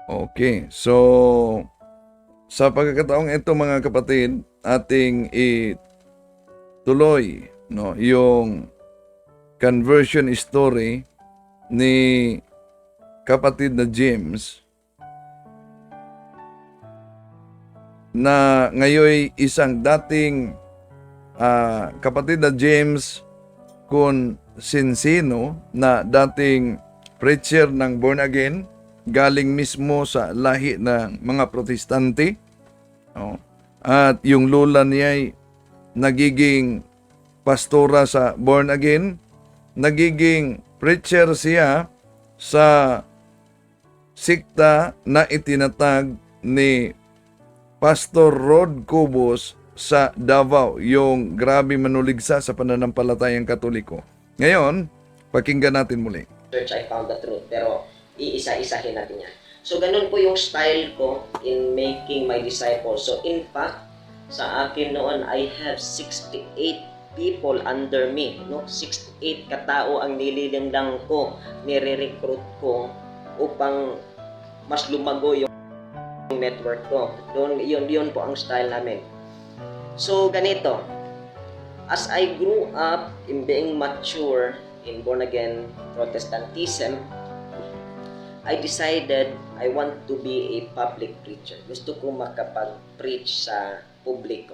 Okay, so sa pagkakataong ito mga kapatid, ating ituloy no, yung conversion story ni kapatid na James na ngayon isang dating kapatid na James Consinsino na dating preacher ng born again, galing mismo sa lahi ng mga protestante. At yung lola niya ay nagiging pastora sa born again, nagiging preacher siya sa sikta na itinatag ni Pastor Rod Cobos sa Davao, yung grabe manuligsa sa pananampalatayang Katoliko. Ngayon, pakinggan natin muli. Church, I found the truth. Pero iisa-isahin natin yan. So, ganun po yung style ko in making my disciples. So, in fact, sa akin noon, I have 68 people under me. No? 68 katao ang nililinglang ko, nire-recruit ko upang mas lumago yung network ko. Yun po ang style namin. So, ganito. As I grew up in being mature in born-again Protestantism, I decided I want to be a public preacher. Gusto ko makapag-preach sa publiko.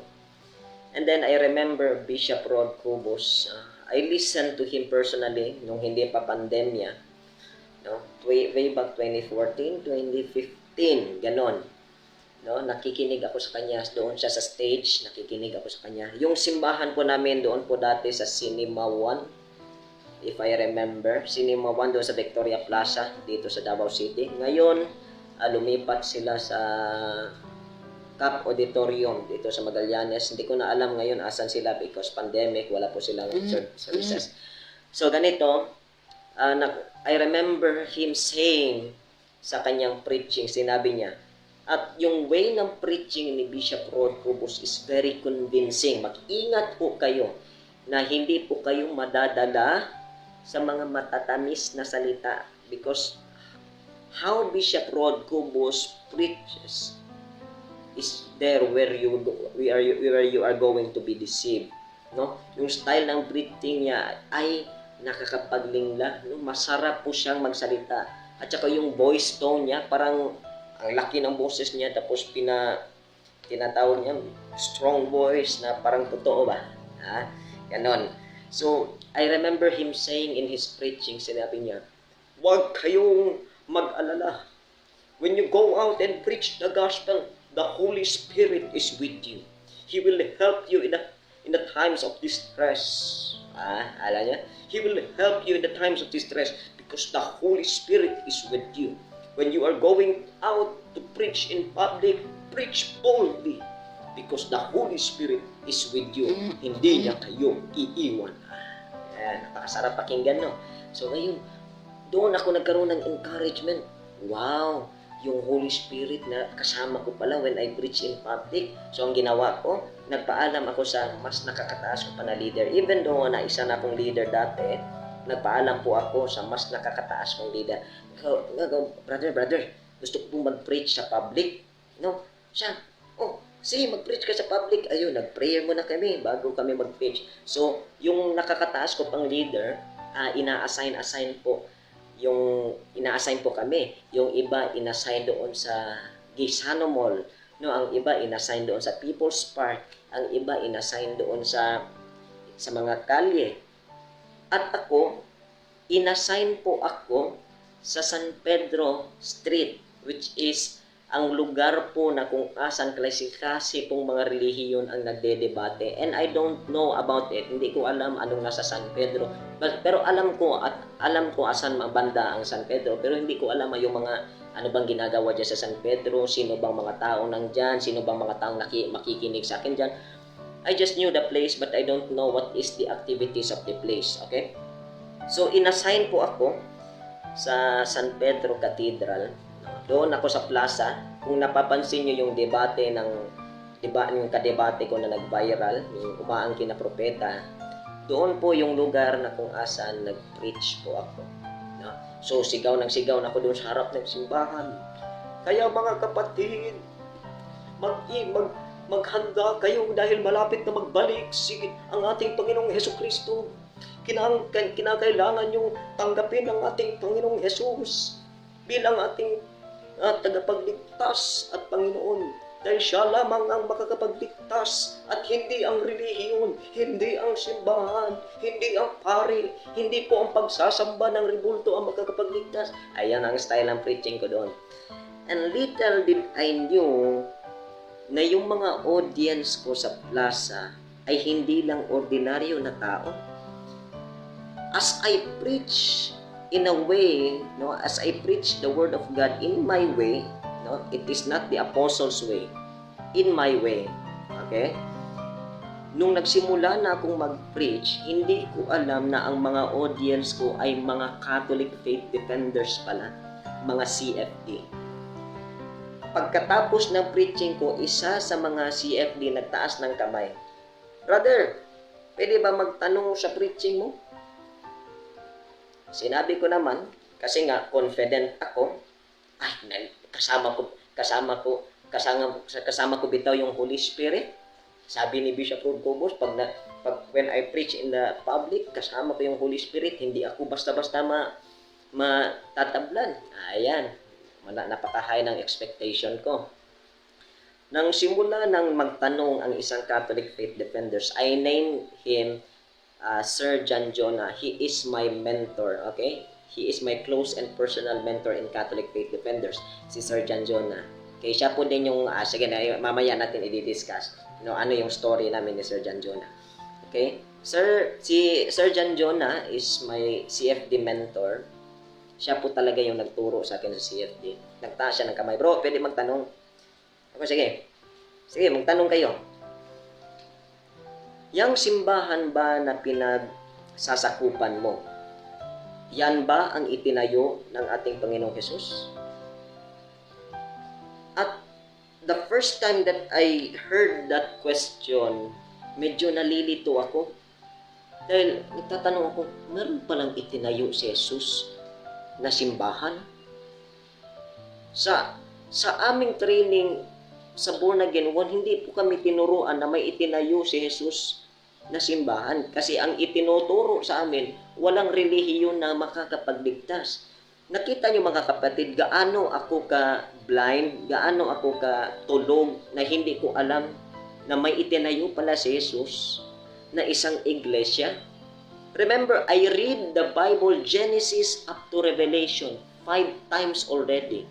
And then I remember Bishop Rod Cobos. I listened to him personally nung hindi pa pandemya. No? Way back 2014, 2015, ganon. No, nakikinig ako sa kanya doon siya sa stage, nakikinig ako sa kanya. Yung simbahan po namin doon po dati sa Cinema 1, if I remember, Cinema 1 doon sa Victoria Plaza dito sa Davao City. Ngayon, lumipat sila sa Cap Auditorium dito sa Magallanes. Hindi ko na alam ngayon asan sila because pandemic, wala po silang services. So ganito, I remember him saying sa kanyang preaching, sinabi niya, at yung way ng preaching ni Bishop Rod Cobos is very convincing. Mag-ingat po kayo na hindi po kayo madadala sa mga matatamis na salita because how Bishop Rod Cobos preaches is there where you are going to be deceived. No? Yung style ng preaching niya ay nakakapaglingla. No? Masarap po siyang magsalita. At saka yung voice tone niya parang ang laki ng boses niya tapos tinatawag niya strong voice na parang totoo ba? Ganon. So, I remember him saying in his preaching, sinabi niya, huwag kayong mag-alala. When you go out and preach the gospel, the Holy Spirit is with you. He will help you in the times of distress. Alam niya? He will help you in the times of distress because the Holy Spirit is with you. When you are going out to preach in public, preach boldly because the Holy Spirit is with you. Hindi niya kayo iiwan. Napakasarap pakinggan, no? So ngayon, doon ako nagkaroon ng encouragement. Wow! Yung Holy Spirit na kasama ko pala when I preach in public. So ang ginawa ko, nagpaalam ako sa mas nakakataas ko pa na leader. Even though na isa na akong leader dati, nagpaalam po ako sa mas nakakataas kong leader. Brother, gusto ko pong mag-preach sa public. No? Siya, sige, mag-preach ka sa public. Ayun, nag-prayer muna kami bago kami mag-preach. So, yung nakakataas ko pang leader, ina-assign po kami. Yung iba, ina-assign doon sa Gisano Mall. No, ang iba, ina-assign doon sa People's Park. Ang iba, ina-assign doon sa mga kalye. At ako, inassign po ako sa San Pedro Street, which is ang lugar po na kung asan klase-klase pong mga relihiyon ang nagdedebate. And I don't know about it. Hindi ko alam anong nasa San Pedro. Pero alam ko asan banda ang San Pedro. Pero hindi ko alam yung mga ano bang ginagawa dyan sa San Pedro, sino bang mga tao nandyan, sino bang mga taong makikinig sa akin dyan. I just knew the place but I don't know what is the activities of the place. Okay? So, inassign po ako sa San Pedro Cathedral. Doon ako sa plaza. Kung napapansin nyo yung debate yung kadebate ko na nag-viral, yung umaangkin na propeta, doon po yung lugar na kung asan nag-preach po ako. No? So, sigaw na ako doon sa harap ng simbahan. Kaya mga kapatid, maghanda kayo dahil malapit na magbalik ang ating Panginoong Hesukristo. Kinakailangan yung tanggapin ang ating Panginoong Hesus bilang ating tagapagligtas at Panginoon. Dahil siya lamang ang makakapagligtas at hindi ang relihiyon, hindi ang simbahan, hindi ang pari, hindi po ang pagsasamba ng rebulto ang makakapagligtas. Ayan ang style ng preaching ko doon. And little did I knew na yung mga audience ko sa plaza ay hindi lang ordinaryo na tao. As I preach in a way, no, as I preach the word of God in my way, no, it is not the apostles' way, in my way. Okay? Nung nagsimula na akong mag-preach, hindi ko alam na ang mga audience ko ay mga Catholic faith defenders pala, mga CFD. Pagkatapos ng preaching ko, isa sa mga CFD nagtaas ng kamay. Brother, pwede ba magtanong sa preaching mo? Sinabi ko naman, kasi nga confident ako, kasama ko bitaw yung Holy Spirit. Sabi ni Bishop Rod Cobos, when I preach in the public, kasama ko yung Holy Spirit, hindi ako basta-basta matatablan. Ayan, napaka-high ng expectation ko. Nang simula nang magtanong ang isang Catholic faith defenders, I named him Sir John Jonah. He is my mentor, okay? He is my close and personal mentor in Catholic faith defenders, si Sir John Jonah. Okay, siya po din yung, sige na, mamaya natin i-discuss, ano yung story namin ni Sir John Jonah. Okay? Si Sir John Jonah is my CFD mentor. Siya po talaga yung nagturo sa akin sa CFD. Nagtaas siya ng kamay. Bro, pwede magtanong? Ako, sige. Sige, magtanong kayo. Yang simbahan ba na pinagsasakupan mo, yan ba ang itinayo ng ating Panginoong Hesus? At the first time that I heard that question, medyo nalilito ako. Dahil nagtatanong ako, meron palang itinayo si Hesus na simbahan? Sa aming training sa Born Again 1, hindi po kami tinuruan na may itinayo si Hesus na simbahan. Kasi ang itinuturo sa amin, walang relihiyon na makakapagligtas. Nakita niyo mga kapatid, gaano ako ka blind, gaano ako ka tulog na hindi ko alam na may itinayo pala si Jesus na isang iglesia. Remember, I read the Bible Genesis up to Revelation 5 times already.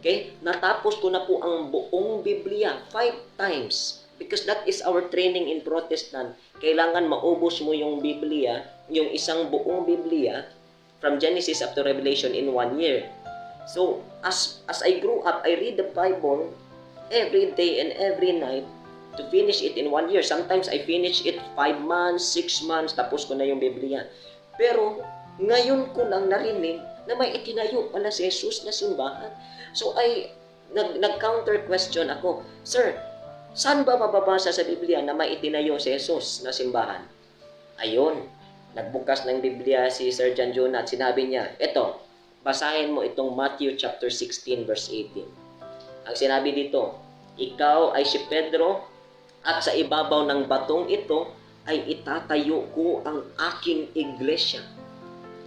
Okay? Natapos ko na po ang buong Biblia 5 times. Because that is our training in Protestant. Kailangan maubos mo yung Biblia, yung isang buong Biblia, from Genesis up to Revelation in 1 year. So, as I grew up, I read the Bible every day and every night to finish it in 1 year. Sometimes I finish it 5 months, 6 months, tapos ko na yung Biblia. Pero, ngayon ko lang narinig na may itinayo pala si Jesus na simbahan. So, nag-counter question ako, Sir, saan ba mababasa sa Biblia na may itinayo si Jesus na simbahan? Ayun, nagbukas ng Biblia si Sir John Jonah at sinabi niya, eto, basahin mo itong Matthew chapter 16 verse 18. Ang sinabi dito, ikaw ay si Pedro at sa ibabaw ng batong ito ay itatayo ko ang aking iglesia.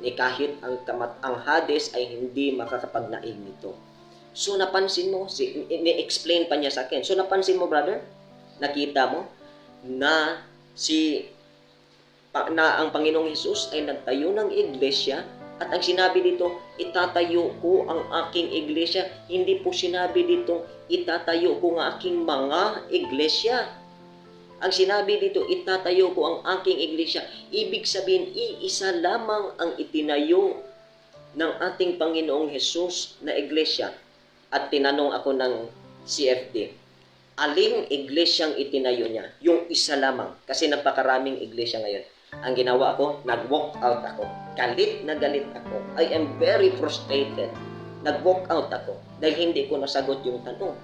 Ni kahit ang Hades ay hindi makakapagnaig nito. So napansin mo, ni-explain pa niya sa akin. So napansin mo brother, nakita mo na ang Panginoong Hesus ay nagtayo ng iglesia at ang sinabi dito, itatayo ko ang aking iglesia. Hindi po sinabi dito, itatayo ko ang aking mga iglesia. Ang sinabi dito, itatayo ko ang aking iglesia. Ibig sabihin, iisa lamang ang itinayo ng ating Panginoong Hesus na iglesia. At tinanong ako ng CFD, aling iglesyang itinayo niya? Yung isa lamang. Kasi napakaraming iglesia ngayon. Ang ginawa ko, nag-walk out ako. Galit na galit ako. I am very frustrated. Nag-walk out ako dahil hindi ko nasagot yung tanong.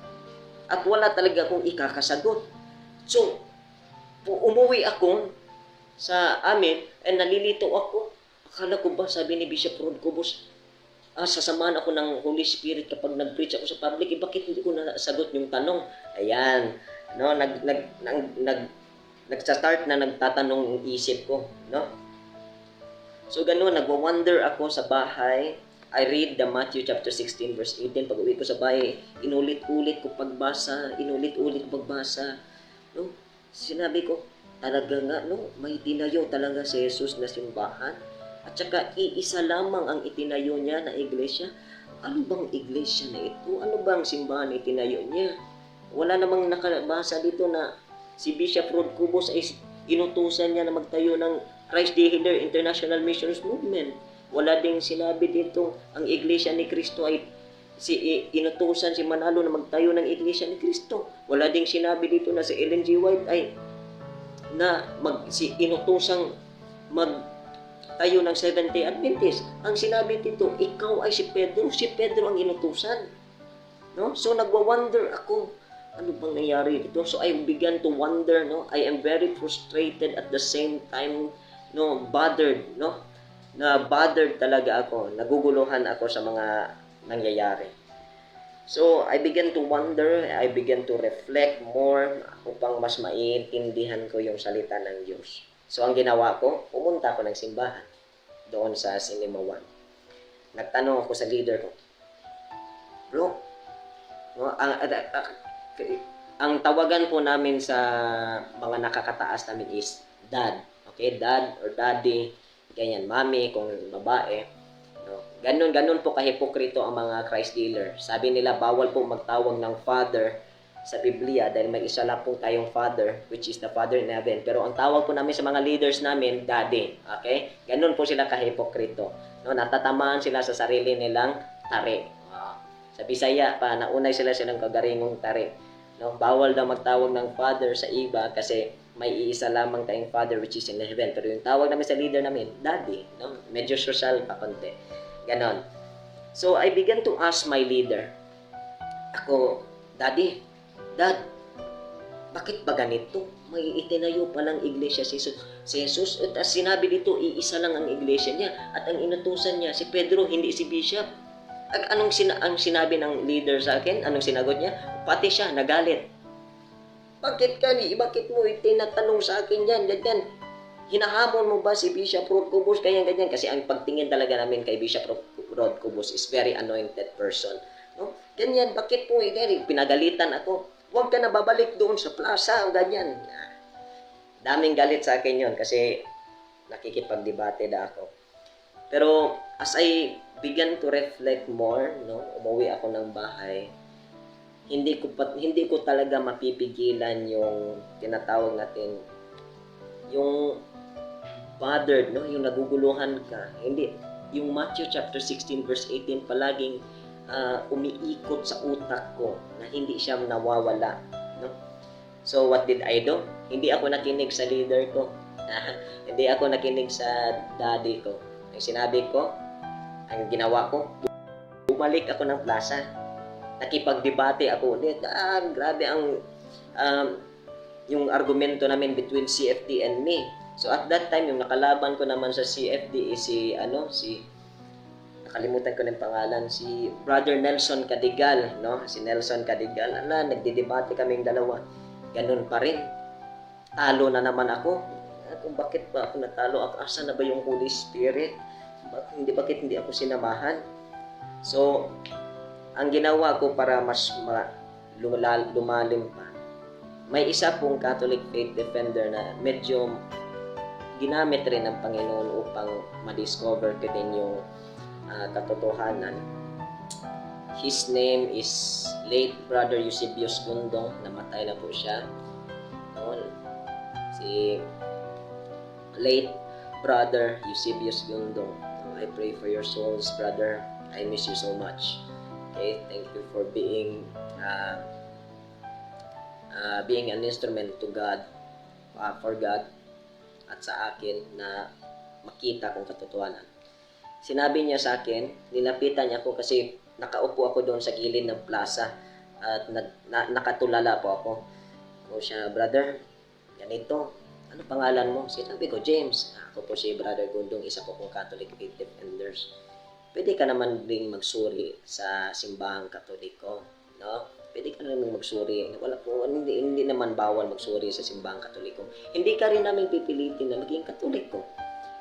At wala talaga akong ikakasagot. So, umuwi ako sa amin and nalilito ako. Akala ko ba, sabi ni Bishop Rod Cobos, sasamahan ako ng Holy Spirit kapag nag-preach ako sa public, bakit hindi ko nasagot yung tanong? Ayan, no, nagsa-start na nagtatanong yung isip ko, no? So ganun, nagwa-wonder ako sa bahay. I read the Matthew chapter 16 verse 18. Pag uwi ko sa bahay, inulit-ulit ko pagbasa, no? Sinabi ko, talaga nga, no, may tinayo talaga si Jesus na simbahan. At saka iisa lamang ang itinayo niya na iglesia. Ano bang iglesia na ito? Ano bang simbahan na itinayo niya? Wala namang nakabasa dito na si Bishop Rod Cubos ay inutusan niya na magtayo ng Christ the Healer International Missions Movement. Wala ding sinabi dito ang iglesia ni Cristo ay inutusan si Manalo na magtayo ng iglesia ni Cristo. Wala ding sinabi dito na si Ellen G. White ay inutusang magtayo ng Seventh-day Adventist. Ang sinabi dito, ikaw ay si Pedro. Si Pedro ang inutusan. No? So nagwa-wonder ako, ano bang nangyari dito? So I began to wonder, no? I am very frustrated at the same time, no, bothered, no? Na bothered talaga ako. Naguguluhan ako sa mga nangyayari. So I began to wonder, I began to reflect more upang mas maiintindihan ko yung salita ng Diyos. So ang ginawa ko, pumunta ako ng simbahan doon sa Cinema 1. Nagtanong ako sa leader ko, bro, no, ang tawagan po namin sa mga nakakataas namin is dad. Okay, dad or daddy, ganyan, mami kung babae. No, ganun po kahipokrito ang mga Christ dealer. Sabi nila bawal po magtawag ng father sa Biblia dahil may isa lang po tayong father, which is the Father in heaven. Pero ang tawag po namin sa mga leaders namin, daddy. Okay? Ganun po sila kahipokrito. No, natatamaan sila sa sarili nilang tari. Sa Bisaya pa, naunay sila silang kagaringong tari. No, bawal daw magtawag ng father sa iba kasi may iisa lamang tayong father which is in heaven. Pero yung tawag namin sa leader namin, daddy. No? Medyo social pa konti. Ganon. So, I began to ask my leader. Ako, daddy, dad, bakit ba ganito? May itinayo palang iglesia si Jesus. At sinabi dito, iisa lang ang iglesia niya. At ang inutusan niya, si Pedro, hindi si Bishop. At ang sinabi ng leader sa akin? Anong sinagot niya? Pati siya, nagalit. Bakit bakit mo itinatanong sa akin yan, ganyan? Hinahamon mo ba si Bishop Rod Cubos, ganyan? Kasi ang pagtingin talaga namin kay Bishop Rod Cubos is very anointed person. No? Ganyan, bakit po pinagalitan ako? Huwag ka na babalik doon sa plaza o ganyan. Daming galit sa akin yon kasi nakikipagdebate na ako. Pero as I began to reflect more, no, umuwi ako ng bahay, hindi ko talaga mapipigilan yung tinatawag natin yung bothered, no, yung naguguluhan ka. Hindi yung Matthew chapter 16 verse 18 palaging umiikot sa utak ko na hindi siya nawawala, no? So what did I do? Hindi ako nakinig sa leader ko. Hindi ako nakinig sa daddy ko. Ang sinabi ko, ang ginawa ko, bumalik ako ng plaza. Nakipagdebate ako ulit. Grabe ang yung argumento namin between CFD and me. So at that time, yung nakalaban ko naman sa CFD is nakalimutan ko ng pangalan, si Brother Nelson Cadigal, no? Si Nelson Cadigal. Nagdidebate kaming dalawa. Ganun pa rin. Talo na naman ako. Kung bakit ba ako natalo? Asa na ba yung Holy Spirit? Bakit hindi ako sinamahan? So, ang ginawa ko para mas lumalim pa, may isa pong Catholic faith defender na medyo ginamit rin ng Panginoon upang ma-discover ko din yung katotohanan. His name is late Brother Eusebius Gundong. Namatay na po siya. Si late Brother Eusebius Gundong. I pray for your souls, brother. I miss you so much. Okay, thank you for being an instrument to God, for God, at sa akin na makita kung katotohanan. Sinabi niya sa akin, nilapitan niya ako kasi nakaupo ako doon sa gilid ng plaza at nakatulala po ako. O siya, brother, ganito, ano pangalan mo? Sinabi ko, James. Ako po si Brother Gundong, isa po kong Catholic faith defenders. pwede ka naman ding magsuri sa simbahang Katoliko, no? Pwede ka naman magsuri. Wala po, hindi naman bawal magsuri sa simbahang Katoliko. Hindi ka rin namin pipilitin na maging Katoliko,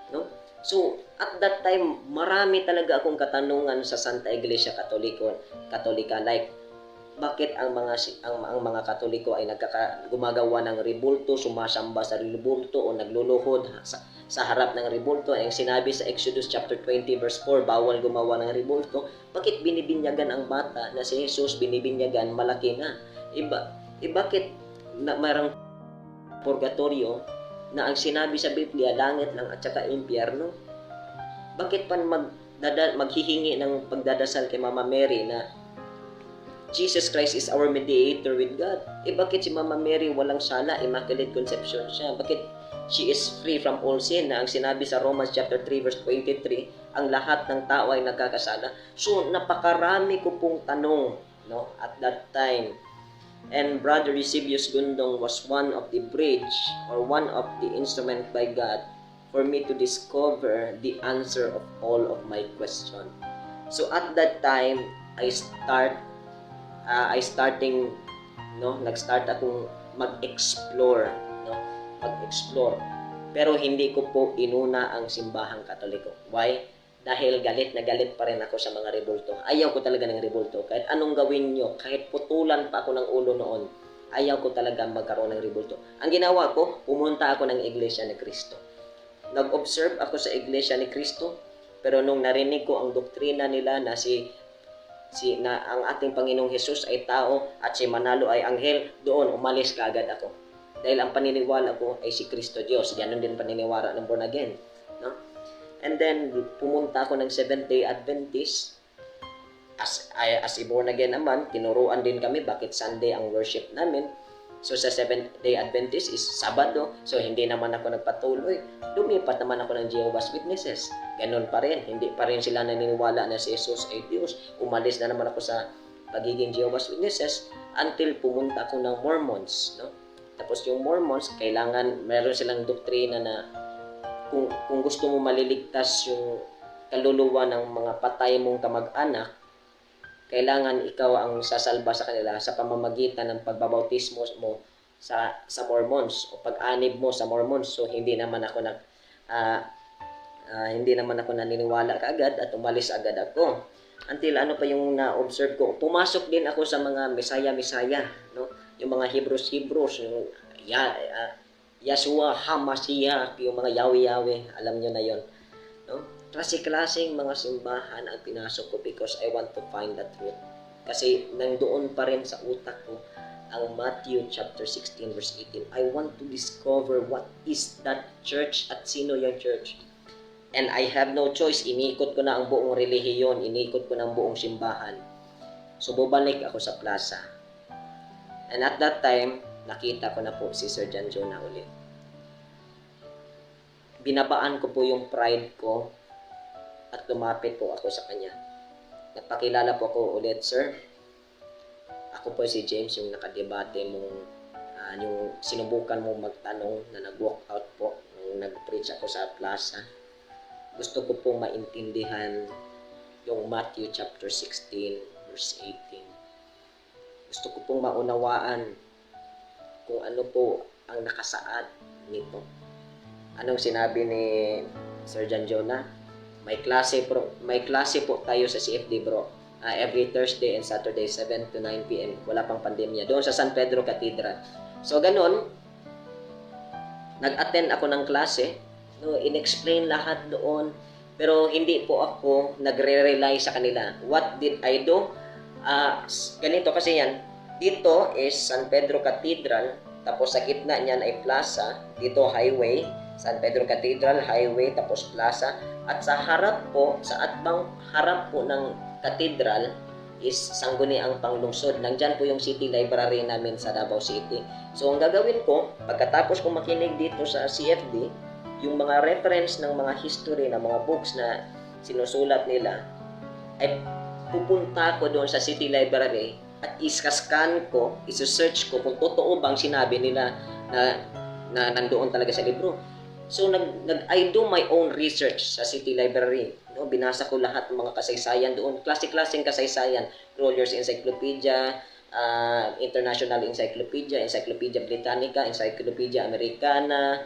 no? So, at that time, marami talaga akong katanungan sa Santa Iglesia Katolika, like bakit ang mga Katoliko ay gumagawa ng rebulto, sumasamba sa rebulto o nagluluhod sa harap ng rebulto. Ang sinabi sa Exodus chapter 20 verse 4, bawal gumawa ng rebulto. Bakit binibinyagan ang bata na si Jesus, binibinyagan malaki na? Bakit mayroong purgatorio na ang sinabi sa Biblia langit lang at saka impyerno? Bakit pa maghihingi ng pagdadasal kay Mama Mary na Jesus Christ is our mediator with God? Bakit si Mama Mary walang sala, immaculate conception siya? Bakit she is free from all sin, na ang sinabi sa Romans chapter 3 verse 23, ang lahat ng tao ay nagkakasala? So napakarami ko pong tanong, no, at that time. And Brother Eusebius Gundong was one of the bridge or one of the instrument by God for me to discover the answer of all of my question. So at that time, nag-start akong mag-explore, no? Mag-explore. Pero hindi ko po inuna ang simbahang Katoliko. Why? Dahil galit na galit pa rin ako sa mga rebulto. Ayaw ko talaga ng rebulto. Kahit anong gawin nyo, kahit putulan pa ako ng ulo noon, ayaw ko talaga magkaroon ng rebulto. Ang ginawa ko, pumunta ako ng Iglesia ni Cristo. Nag-observe ako sa Iglesia ni Cristo, pero nung narinig ko ang doktrina nila na ang ating Panginoong Hesus ay tao at si Manalo ay anghel, doon umalis kaagad ako. Dahil ang paniniwala ko ay si Kristo Diyos. Yan din paniniwala ng born again, no? And then pumunta ako ng Seventh-day Adventist. As a born again naman, tinuruan din kami bakit Sunday ang worship namin. So sa Seventh-day Adventist is Sabado. So hindi naman ako nagpatuloy. Lumipat naman ako ng Jehovah's Witnesses. Ganon pa rin. Hindi pa rin sila naniniwala na si Jesus ay Diyos. Umalis na naman ako sa pagiging Jehovah's Witnesses until pumunta ako ng Mormons, no? Tapos yung Mormons, kailangan meron silang doktrina na kung gusto mo maliligtas yung kaluluwa ng mga patay mong kamag-anak, kailangan ikaw ang sasalba sa kanila sa pamamagitan ng pagbabautismo mo sa Mormons o pag-anib mo sa Mormons. So hindi naman ako naniniwala kaagad at umalis agad ako. Until ano pa yung na-observe ko, pumasok din ako sa mga Misaya, no? Yung mga Hebrews, yung Yahshua HaMashiach, yung mga Yahweh, alam nyo na yon, no? Klase-klaseng mga simbahan ang pinasok ko because I want to find the truth. Kasi nandoon pa rin sa utak ko ang Matthew chapter 16 verse 18. I want to discover what is that church at sino yung church. And I have no choice. Inikot ko na ang buong relihiyon. Inikot ko na ang buong simbahan. So bumalik ako sa plaza. And at that time, nakita ko na po si Sir John Jonah ulit. Binabaan ko po yung pride ko at lumapit po ako sa kanya. Nagpakilala po ako ulit, Sir. Ako po si James, yung nakadebate mong, yung sinubukan mong magtanong na nag-walk out po nung nag-preach ako sa plaza. Gusto ko pong maintindihan yung Matthew chapter 16 verse 18. Gusto ko pong maunawaan kung ano po ang nakasaad nito. Anong sinabi ni Sir John Jonah? May klase po tayo sa CFD, bro. Every Thursday and Saturday 7 to 9 p.m. Wala pang pandemya. Doon sa San Pedro Cathedral. So ganun, nag-attend ako ng klase, no, in-explain lahat doon, pero hindi po ako nagre-rely sa kanila. What did I do? Ganito kasi yan. Dito is San Pedro Cathedral, tapos sa gitna niyan ay plaza, dito highway, San Pedro Cathedral, highway, tapos plaza, at sa harap po, sa atbang harap po ng cathedral is Sangguniang Panglungsod. Nandyan po yung city library namin sa Davao City. So ang gagawin ko, pagkatapos ko makinig dito sa CFD, yung mga reference ng mga history, ng mga books na sinusulat nila, ay pupunta ko doon sa city library at isascan ko, isearch ko kung totoo bang sinabi nila na nandoon talaga sa libro. So I do my own research sa City Library. No, binasa ko lahat ng mga kasaysayan doon, klase-klaseng kasaysayan, Crowley's Encyclopedia, International Encyclopedia, Encyclopedia Britannica, Encyclopedia Americana,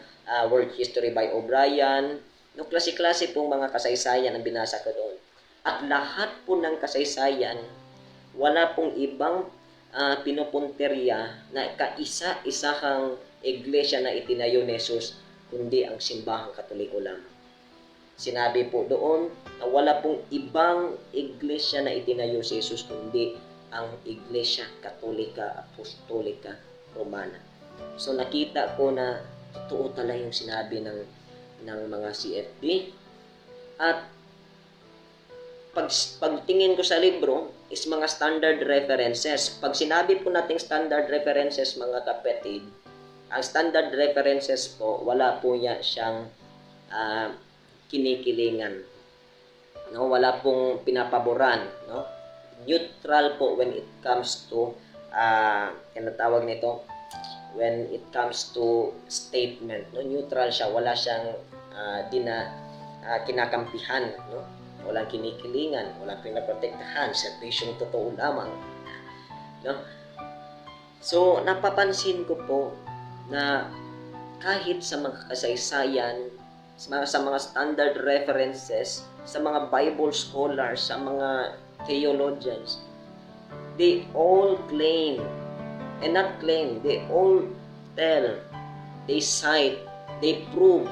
World History by O'Brien. No, klase-klase pong mga kasaysayan ang binasa ko doon. At lahat po ng kasaysayan, wala pong ibang pinupunterya na kaisa-isahang iglesia na itinayo ni Jesus, kundi ang simbahang Katoliko lamang. Sinabi po doon na wala pong ibang iglesia na itinayo si Jesus, kundi ang Iglesia Katolika Apostolika Romana. So nakita ko na totoo talaga yung sinabi ng mga CFD. At pagtingin ko sa libro is mga standard references. Pag sinabi po nating standard references, mga kapatid, ang standard references po, wala po siyang kinikilingan. No? Wala pong pinapaboran. No? Neutral po when it comes to, tawag nito, when it comes to statement. No? Neutral siya, wala siyang kinakampihan. No? Walang kinikilingan, walang pinaprotektahan, serbisyong totoo lamang. No? So, napapansin ko po na kahit sa mga kasaysayan, sa mga standard references, sa mga Bible scholars, sa mga theologians, they all claim, and not claim, they all tell, they cite, they prove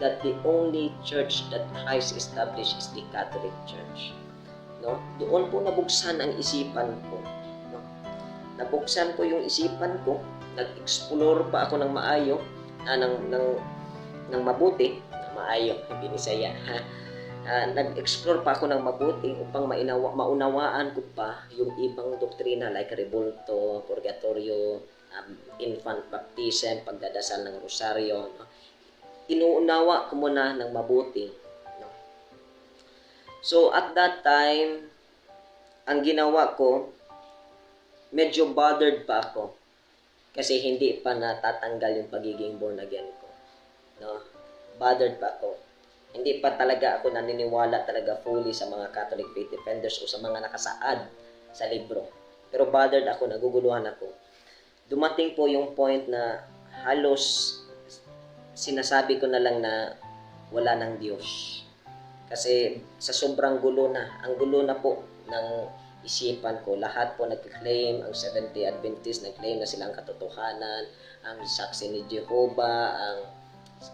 that the only church that Christ established is the Catholic Church. No? Doon po nabuksan ang isipan ko. No? Nabuksan po yung isipan ko, nag-explore pa ako ng maayo, ng mabuti, maayo, binisaya. Nag-explore pa ako ng mabuti upang maunawaan ko pa yung ibang doktrina like Rebulto, Purgatorio, infant baptism, pagdadasal ng rosaryo. No? Inuunawa ko muna ng mabuti. No? So at that time, ang ginawa ko, medyo bothered pa ako kasi hindi pa natatanggal yung pagiging born again ko. No? Bothered pa ako. Hindi pa talaga ako naniniwala talaga fully sa mga Catholic faith defenders o sa mga nakasaad sa libro. Pero bothered ako, naguguluhan ako. Dumating po yung point na halos sinasabi ko na lang na wala ng Diyos. Kasi sa sobrang gulo na, ang gulo na po ng isipan ko, lahat po nag-claim, ang Seventh-day Adventist nag-claim na sila ang katotohanan, ang Saksi ni Jehovah, ang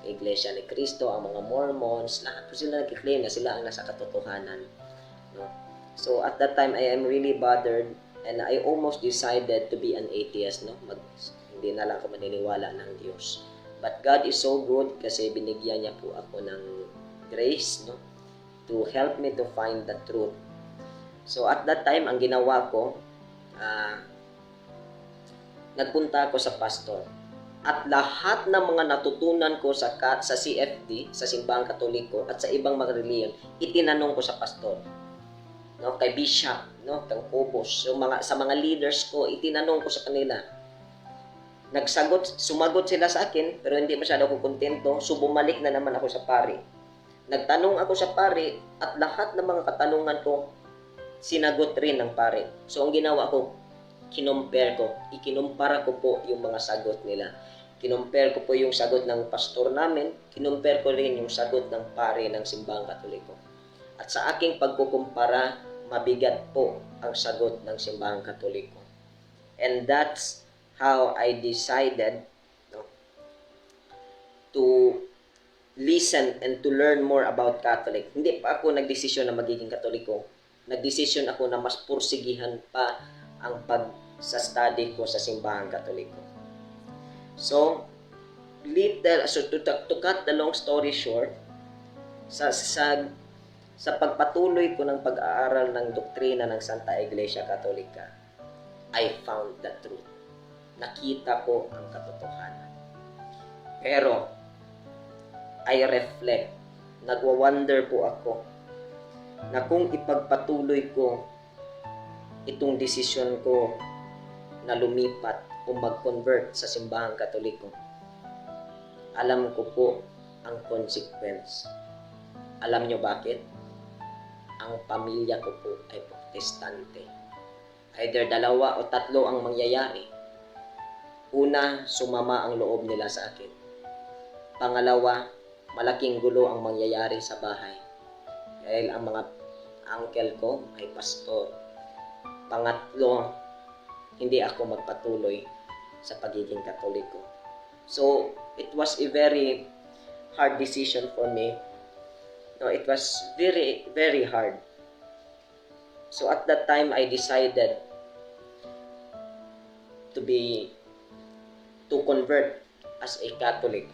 Iglesia ni Cristo, ang mga Mormons, lahat po sila nag-claim na sila ang nasa katotohanan. No? So at that time, I am really bothered and I almost decided to be an atheist. No? Hindi na lang ako maniniwala ng Diyos. But God is so good kasi binigyan niya po ako ng grace, no, to help me to find the truth. So at that time, ang ginawa ko, nagpunta ako sa pastor. At lahat ng mga natutunan ko sa CFD, sa Simbahang Katoliko, at sa ibang mga reliyon, itinanong ko sa pastor. No, kay Bishop, no, kang Cobos. So sa mga leaders ko, itinanong ko sa kanila. Sumagot sila sa akin, pero hindi masyado ako kontento, so bumalik na naman ako sa pari. Nagtanong ako sa pari, at lahat ng mga katanungan ko, sinagot rin ng pari. So ang ginawa ko, ikinumpara ko po yung mga sagot nila. Kinumpare ko po yung sagot ng pastor namin, kinumpare ko rin yung sagot ng pari ng Simbahang Katoliko. At sa aking pagkukumpara, mabigat po ang sagot ng Simbahang Katoliko. And that's how I decided, no, to listen and to learn more about Catholic. Hindi pa ako nagdesisyon na magiging Katoliko. Nagdesisyon ako na mas pursigihan pa ang pag-study ko sa Simbahang Katoliko. So, to cut the long story short, sa pagpatuloy ko ng pag-aaral ng doktrina ng Santa Iglesia Katolika, I found the truth. Nakita ko ang katotohanan. Pero, I reflect, nagwa-wonder po ako na kung ipagpatuloy ko itong desisyon ko na lumipat o mag-convert sa Simbahang Katoliko, alam ko po ang consequence. Alam nyo bakit? Ang pamilya ko po ay protestante. Either dalawa o tatlo ang mangyayari. Una, sumama ang loob nila sa akin. Pangalawa, malaking gulo ang mangyayari sa bahay. Dahil ang mga uncle ko ay pastor. Pangatlo, hindi ako magpatuloy sa pagiging Katoliko. So, it was a very hard decision for me. No, it was very, very hard. So, at that time, I decided to convert as a Catholic.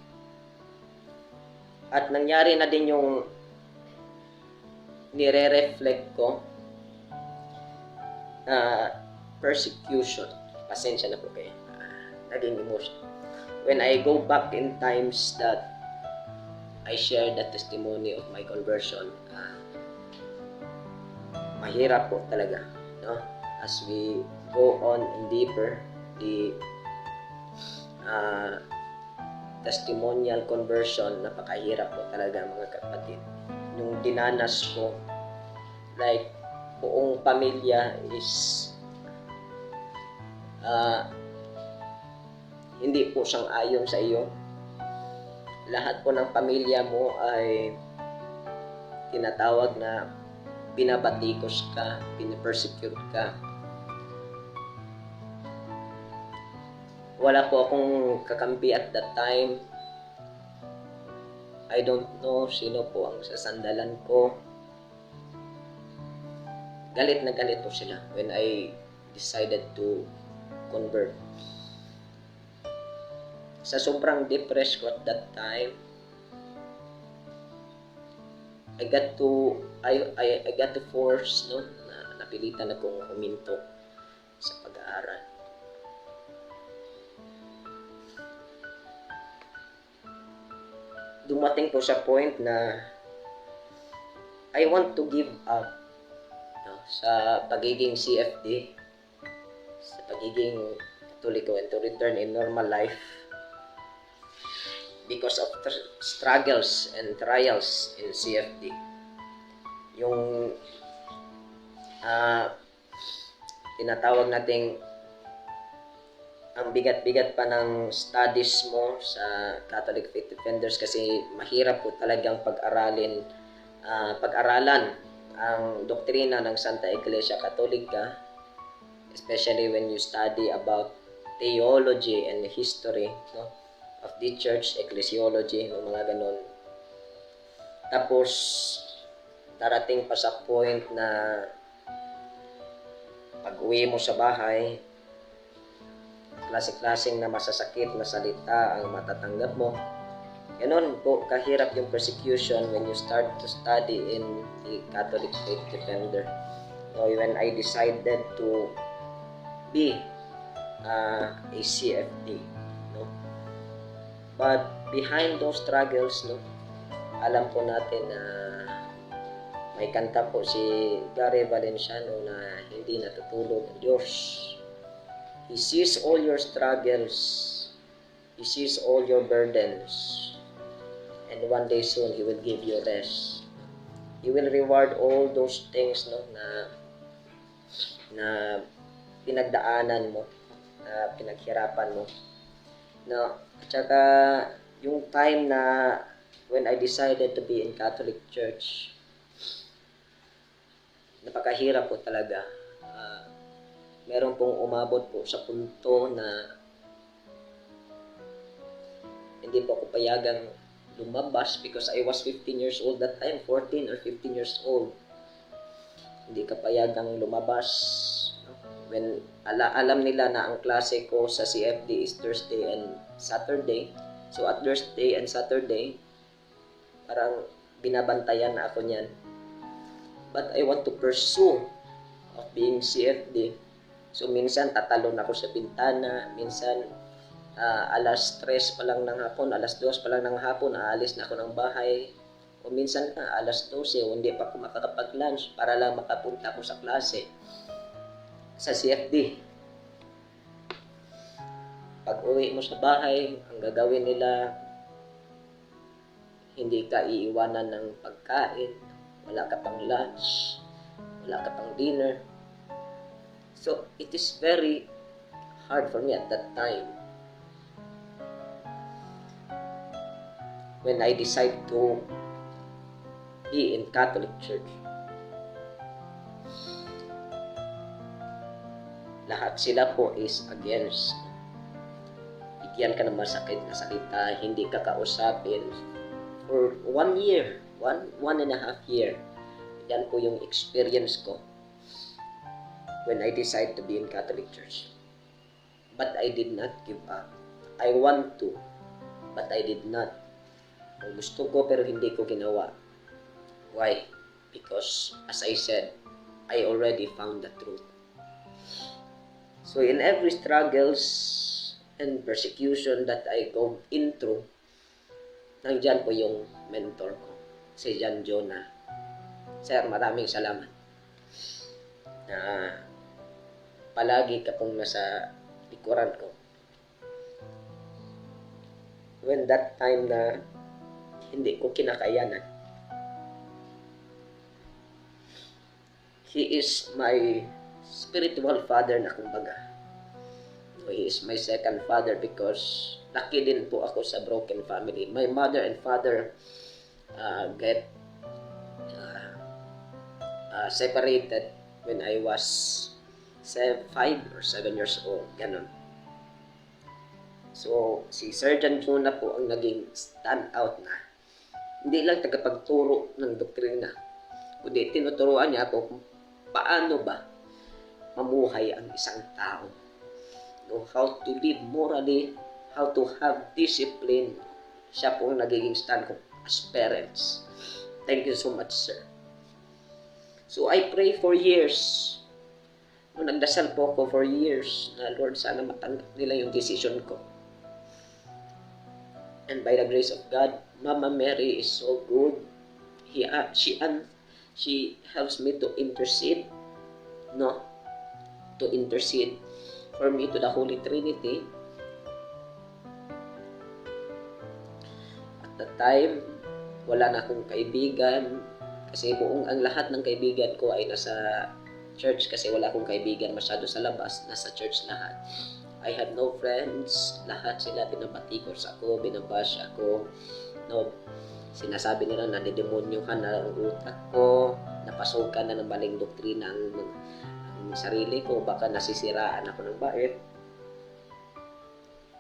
At nangyari na din yung nire-reflect ko na persecution. Pasensya na po kayo. Naging emotion. When I go back in times that I share the testimony of my conversion, mahirap po talaga, no? As we go on in deeper, the testimonial conversion, napakahirap po talaga mga kapatid. Yung dinanas ko, like, buong pamilya is hindi po siyang ayon sa iyo. Lahat po ng pamilya mo ay tinatawag na binabatikos ka, pinapersecute ka. Wala po akong kakampi at that time. I don't know sino po ang sasandalan ko. Galit na galit po sila when I decided to convert. Sa sobrang depressed ko at that time, I got to force, no, na napilitan akong huminto sa pag-aaral. Dumating po sa point na I want to give up, no, sa pagiging CFD, sa pagiging Katoliko, and to return in normal life because of struggles and trials in CFD. Yung tinatawag nating ang bigat-bigat pa ng studies mo sa Catholic Faith Defenders, kasi mahirap po talagang pag-aralan ang doktrina ng Santa Iglesia Katolika, especially when you study about theology and history, no, of the church, ecclesiology, no, mga ganun. Tapos darating pa sa point na pag-uwi mo sa bahay, klase-klaseng na masasakit na salita ang matatanggap mo. Ganun po kahirap yung persecution when you start to study in the Catholic Faith Defender. So when I decided to be a CFD, no? But behind those struggles, no, alam po natin na may kanta po si Gary Valenciano na hindi natutulog ang Diyos. He sees all your struggles. He sees all your burdens. And one day soon, He will give you rest. He will reward all those things, no, na pinagdaanan mo, na pinaghirapan mo. No, at saka yung time na when I decided to be in Catholic Church, napakahirap po talaga. Meron pong umabot po sa punto na hindi po ako payagang lumabas because I was 15 years old that time, 14 or 15 years old. Hindi ka payagang lumabas. No? When alam nila na ang klase ko sa CFD is Thursday and Saturday. So at Thursday and Saturday, parang binabantayan na ako niyan. But I want to pursue of being CFD. So minsan tatalon ako sa bintana, minsan alas 3 pa lang ng hapon, alas 2 pa lang ng hapon, aalis na ako ng bahay. O minsan alas 12, hindi pa ako makakapag-lunch para lang makapunta ako sa klase sa CFD. Pag uwi mo sa bahay, ang gagawin nila, hindi ka iiwanan ng pagkain, wala ka pang lunch, wala ka pang dinner. So, it is very hard for me at that time when I decide to be in Catholic Church. Lahat sila po is against. Bigyan ka ng masakit na salita, hindi ka kausapin for 1 year, one and a half year. Yan po yung experience ko when I decide to be in Catholic Church. But I did not give up. I want to, but I did not. Gusto ko pero hindi ko ginawa. Why? Because, as I said, I already found the truth. So in every struggles and persecution that I go into, nandyan po yung mentor ko, si John Jonah. Sir, maraming salamat na palagi ka pong nasa likuran ko. When that time na hindi ko kinakayanan, he is my spiritual father na kumbaga. So, he is my second father because laki din po ako sa broken family. My mother and father get separated when I was 5 or 7 years old. Ganon. So, si Sergeant Jonah po ang naging standout na. Hindi lang tagapagturo ng doktrina, kundi tinuturuan niya ako kung paano ba mamuhay ang isang tao. Know how to live morally, how to have discipline. Siya po ang nagiging stand ko as parents. Thank you so much, sir. So I pray for years. No, nagdasal po ako for years na Lord, sana matanggap nila yung decision ko. And by the grace of God, Mama Mary is so good. She helps me to intercede, no? To intercede for me to the Holy Trinity. At the time, wala na akong kaibigan kasi ang lahat ng kaibigan ko ay nasa church kasi wala akong kaibigan masyado sa labas, nasa church lahat. I had no friends, lahat sila binabatikos ako, binabash ako. No, sinasabi nila na didemonyohan na ang utak ko, napasukan na ng maling doktrina ang sarili ko, baka nasisiraan ako ng bait.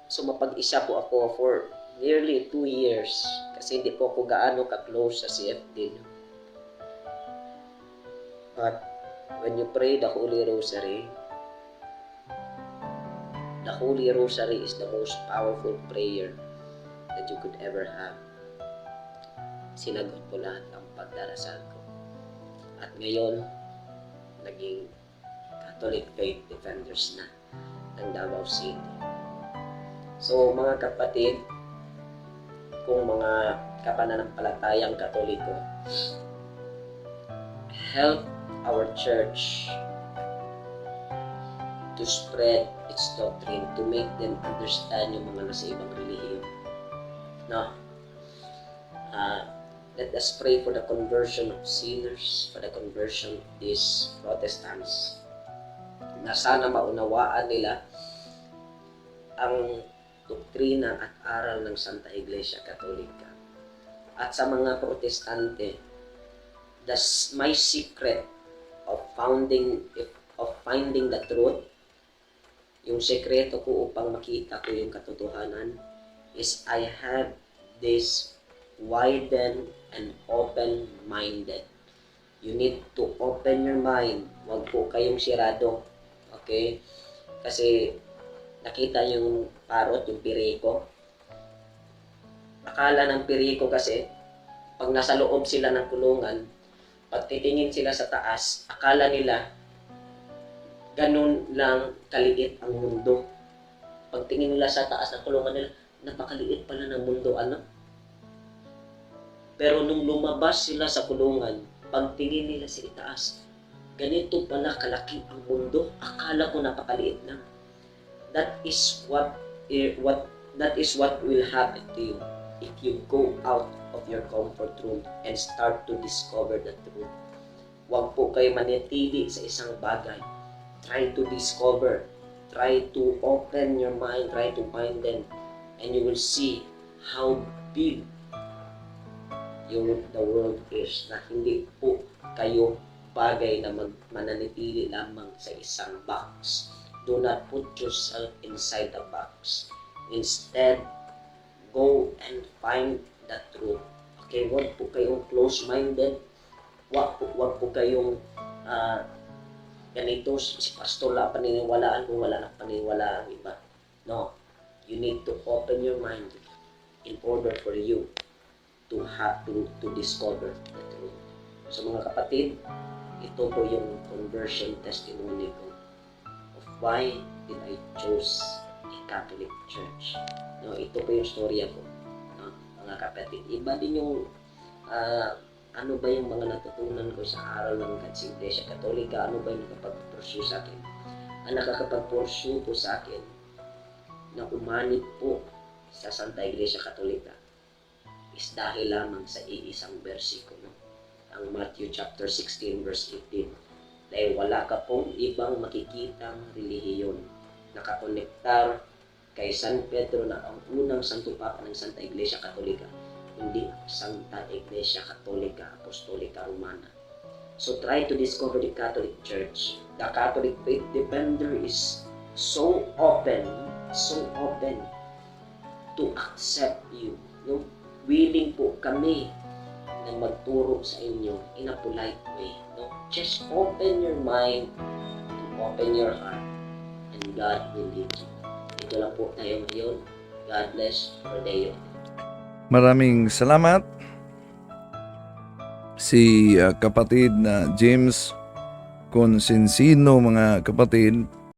So mapag-isa po ako for nearly 2 years kasi hindi po ako gaano ka-close sa CFD. But when you pray the Holy Rosary is the most powerful prayer that you could ever have. Sinagot po lahat ang pagdarasal ko. At ngayon, naging Catholic Faith Defenders na ng Davao City. So mga kapatid, kung mga kapananampalatayang Katoliko, help our church to spread its doctrine, to make them understand yung mga nasa ibang relihiyon. No? Let us pray for the conversion of sinners, for the conversion of these Protestants, na sana maunawaan nila ang doktrina at aral ng Santa Iglesia Katolika. At sa mga Protestante, my secret of finding the truth, yung sekreto ko upang makita ko yung katotohanan, is I have this widened and open-minded. You need to open your mind. Huwag po kayong sirado. Okay? Kasi nakita yung parot, yung piriko. Akala ng piriko kasi, pag nasa loob sila ng kulungan, pag titingin sila sa taas, akala nila ganun lang kaliit ang mundo. Pag tingin nila sa taas ng kulungan nila, napakaliit pala ng mundo, ano? Pero nung lumabas sila sa kulungan, pag tingin nila sa itaas, ganito pala kalaki ang mundo. Akala ko napakaliit lang. That is what will happen to you if you go out of your comfort room and start to discover the truth. Huwag po kayo manatili sa isang bagay. Try to discover. Try to open your mind. Try to find them. And you will see how big the world is. Na hindi po kayo bagay na mananatili lamang sa isang box. Do not put yourself inside the box. Instead, go and find the truth. Okay, huwag po kayong close-minded. Huwag po kayong ganito, si pastor la paniniwalaan kung wala na paniniwalaan ang iba. No, you need to open your mind in order for you to have to discover the truth. So mga kapatid, ito po yung conversion testimony ko of why did I choose a Catholic Church. No, ito po yung storya ko, no, mga kapatid. Iba din yung ano ba yung mga natutunan ko sa aral ng Iglesia Katolika, ano ba yung nakapag-pursue sa akin. Ang nakakapag-pursue po sa akin na umanib po sa Santa Iglesia Katolika is dahil lamang sa iisang versikulo, ang Matthew chapter 16 verse 18. Dahil wala ka pong ibang makikitang relihiyon na kakonektar kay San Pedro na ang unang Santo Papa ng Santa Iglesia Katolika, hindi Santa Iglesia Katolika Apostolika Romana. So try to discover the Catholic Church. The Catholic Faith Defender is so open to accept you. No? Willing po kami na magturo sa inyo in a polite way. No? Just open your mind, open your heart, and God will lead you. Ito lang po tayo ngayon. God bless for day. Maraming salamat si kapatid na James Consensino, mga kapatid.